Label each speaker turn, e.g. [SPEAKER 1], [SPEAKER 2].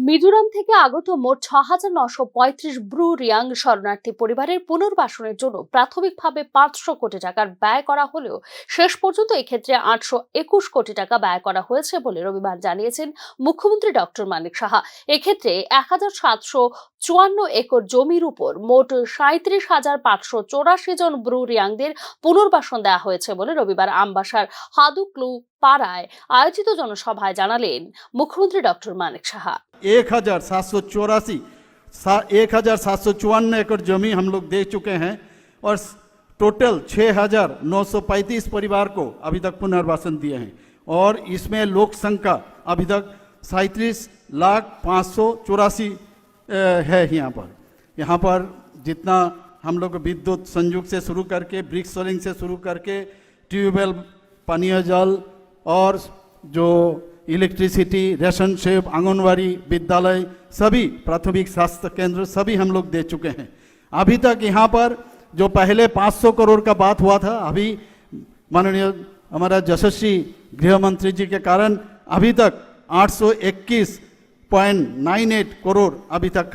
[SPEAKER 1] মিজোরাম থেকে আগত মোট ৬,৯৩৫ ব্রু রিয়াং শরণার্থী পরিবারের পুনর্বাসনের জন্য প্রাথমিকভাবে ৫০০ কোটি টাকার ব্যয় করা হলেও শেষ পর্যন্ত এক্ষেত্রে ৮২১ কোটি টাকা ব্যয় করা হয়েছে বলে রবিবার জানিয়েছেন মুখ্যমন্ত্রী ডক্টর মানিক সাহা। এক্ষেত্রে ১,৭৫৪ একর জমির উপর মোট ৩৭,৫৮৪ জন ব্রু রিয়াংদের পুনর্বাসন দেওয়া হয়েছে বলে রবিবার আমবাসার হাদুক্লু পাড়ায় আয়োজিত জনসভায় জানালেন মুখ্যমন্ত্রী ডক্টর মানিক সাহা।
[SPEAKER 2] 1,754 एकड़ जमीन हम लोग दे चुके हैं और टोटल 6,935 परिवार को अभी तक पुनर्वासन दिए हैं और इसमें लोक संख्या अभी तक 37,584 है। यहाँ पर जितना हम लोग विद्युत संयोग से शुरू करके ब्रिक सोलिंग से शुरू करके ट्यूबवेल, पानीय जल और जो इलेक्ट्रिसिटी, रेशन शेप, आंगनवाड़ी, विद्यालय, सभी प्राथमिक स्वास्थ्य केंद्र सभी हम लोग दे चुके हैं। अभी तक यहाँ पर जो पहले 500 करोड़ का बात हुआ था, अभी माननीय हमारा यशस्वी गृह मंत्री जी के कारण अभी तक 821.98 करोड़ अभी तक खर्च